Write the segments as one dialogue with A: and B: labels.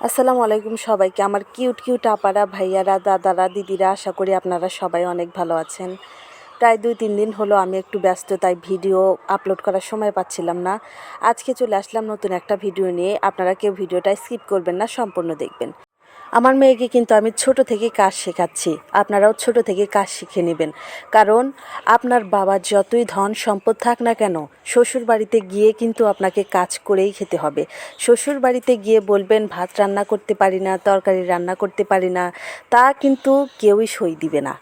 A: আসসালামু আলাইকুম সবাইকে। আমার কিউট কিউট আপারা, ভাইয়ারা, দাদারা, দিদিরা, আশা করি আপনারা সবাই অনেক ভালো আছেন। প্রায় 2-3 দিন হলো আমি একটু ব্যস্ত, তাই ভিডিও আপলোড করার সময় পাচ্ছিলাম না। আজকে চলে আসলাম নতুন একটা ভিডিও নিয়ে। আপনারা কেউ ভিডিওটা স্কিপ করবেন না, সম্পূর্ণ দেখবেন। আমার মেয়েকে কিন্তু আমি ছোট থেকে কাজ শেখাচ্ছি। আপনারাও ছোট থেকে কাজ শিখে নেবেন, কারণ আপনার বাবা যতই ধন সম্পদ থাক না কেন, শ্বশুর বাড়িতে গিয়ে কিন্তু আপনাকে কাজ করেই খেতে হবে। শ্বশুর বাড়িতে গিয়ে বলবেন ভাত রান্না করতে পারি না, তরকারি রান্না করতে পারি না, তা কিন্তু কেউই সই দিবে না।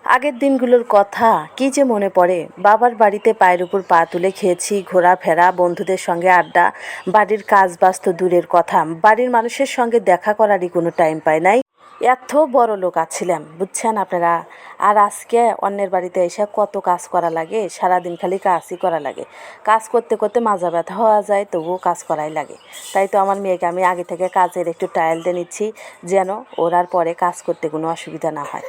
A: আগের দিনগুলোর কথা কী যে মনে পড়ে। বাবার বাড়িতে পায়ের উপর পা তুলে খেয়েছি, ঘোরাফেরা, বন্ধুদের সঙ্গে আড্ডা। বাড়ির কাজ বাজ তো দূরের কথা, বাড়ির মানুষের সঙ্গে দেখা করারই কোনো টাইম পাই নাই। এত বড় লোক আছিলাম, বুঝছেন আপনারা। আর আজকে অন্যের বাড়িতে এসে কত কাজ করা লাগে, সারাদিন খালি কাজই করা লাগে। কাজ করতে করতে মাজা ব্যথা হওয়া যায়, তবুও কাজ করাই লাগে। তাই তো আমার মেয়েকে আমি আগে থেকে কাজের একটু ট্রায়াল দিয়ে নিচ্ছি, যেন ওর আর পরে কাজ করতে কোনো অসুবিধা না হয়।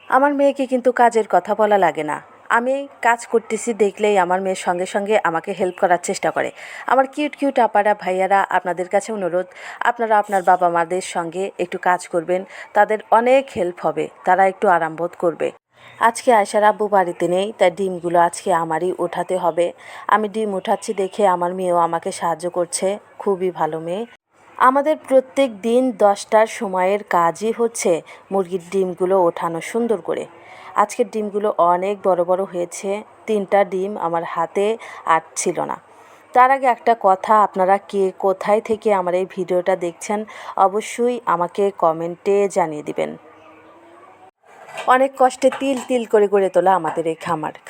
A: আমার মেয়েকে কিন্তু কাজের কথা বলা লাগে না। আমি কাজ করতেছি দেখলেই আমার মেয়ের সঙ্গে সঙ্গে আমাকে হেল্প করার চেষ্টা করে। আমার কিউট কিউট আপারা, ভাইয়ারা, আপনাদের কাছে অনুরোধ, আপনারা আপনার বাবা মাদের সঙ্গে একটু কাজ করবেন। তাদের অনেক হেল্প হবে, তারা একটু আরাম বোধ করবে। আজকে আয়শার আব্বু বাড়িতে নেই, তাই ডিমগুলো আজকে আমারই ওঠাতে হবে। আমি ডিম উঠাচ্ছি দেখে আমার মেয়েও আমাকে সাহায্য করছে। খুবই ভালো মেয়ে। আমাদের প্রত্যেক দিন 10টার সময়ের কাজই হচ্ছে মুরগির ডিমগুলো ওঠানো সুন্দর করে। আজকের ডিমগুলো অনেক বড় বড় হয়েছে। 3টা ডিম আমার হাতে আটছিল না। তার আগে একটা কথা, আপনারা কে কোথায় থেকে আমার এই ভিডিওটা দেখছেন অবশ্যই আমাকে কমেন্টে জানিয়ে দিবেন। অনেক কষ্টে তিল তিল করে গড়ে তোলা আমাদের এই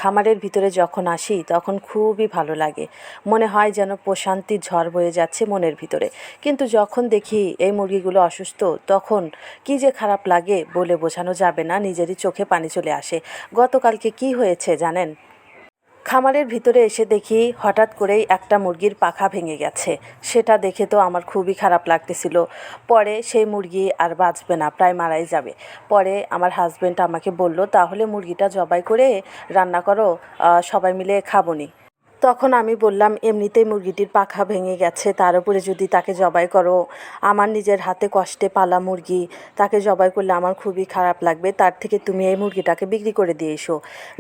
A: খামারের ভিতরে যখন আসি তখন খুবই ভালো লাগে। মনে হয় যেন প্রশান্তির ঝড় বয়ে যাচ্ছে মনের ভিতরে। কিন্তু যখন দেখি এই মুরগিগুলো অসুস্থ, তখন কী যে খারাপ লাগে বলে বোঝানো যাবে না, নিজেরই চোখে পানি চলে আসে। গতকালকে কি হয়েছে জানেন? খামারের ভিতরে এসে দেখি হঠাৎ করেই একটা মুরগির পাখা ভেঙে গেছে। সেটা দেখে তো আমার খুবই খারাপ লাগতেছিল। পরে সেই মুরগি আর বাঁচবে না, প্রায় মারাই যাবে। পরে আমার হাজব্যান্ড আমাকে বলল, তাহলে মুরগিটা জবাই করে রান্না করো, সবাই মিলে খাবনি। তখন আমি বললাম, এমনিতেই মুরগিটির পাখা ভেঙে গেছে, তার উপরে যদি তাকে জবাই করো, আমার নিজের হাতে কষ্টে পালা মুরগি, তাকে জবাই করলে আমার খুবই খারাপ লাগবে। তার থেকে তুমি এই মুরগিটাকে বিক্রি করে দিয়ে এসো।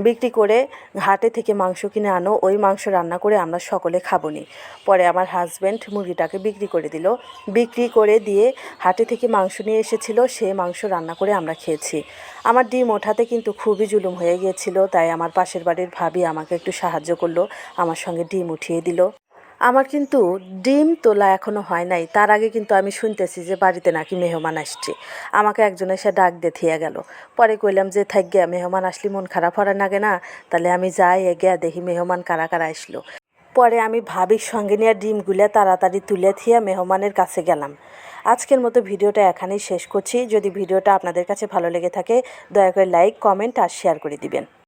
A: বিক্রি করে হাটে থেকে মাংস কিনে আনো, ওই মাংস রান্না করে আমরা সকলে খাবনি। পরে আমার হাজব্যান্ড মুরগিটাকে বিক্রি করে দিল। বিক্রি করে দিয়ে হাটে থেকে মাংস নিয়ে এসেছিল, সে মাংস রান্না করে আমরা খেয়েছি। আমার ডিম ওঠাতে কিন্তু খুবই জুলুম হয়ে গিয়েছিল, তাই আমার পাশের বাড়ির ভাবি আমাকে একটু সাহায্য করলো, আমার সঙ্গে ডিম উঠিয়ে দিল। আমার কিন্তু ডিম তোলা এখনও হয় নাই, তার আগে কিন্তু আমি শুনতেছি যে বাড়িতে নাকি মেহমান আসছে। আমাকে একজন এসে ডাক দিয়ে থিয়া গেল। পরে কইলাম যে থাক গিয়া, মেহমান আসলে মন খারাপ হওয়ার নাগে না, তাহলে আমি যাই এগিয়া দেখি মেহমান কারা কারা আসলো। পরে আমি ভাবির সঙ্গে নিয়ে ডিমগুলো তাড়াতাড়ি তুলে থিয়া মেহমানের কাছে গেলাম। আজকের মতো ভিডিওটা এখানেই শেষ করছি। যদি ভিডিওটা আপনাদের কাছে ভালো লেগে থাকে, দয়া করে লাইক, কমেন্ট আর শেয়ার করে দিবেন।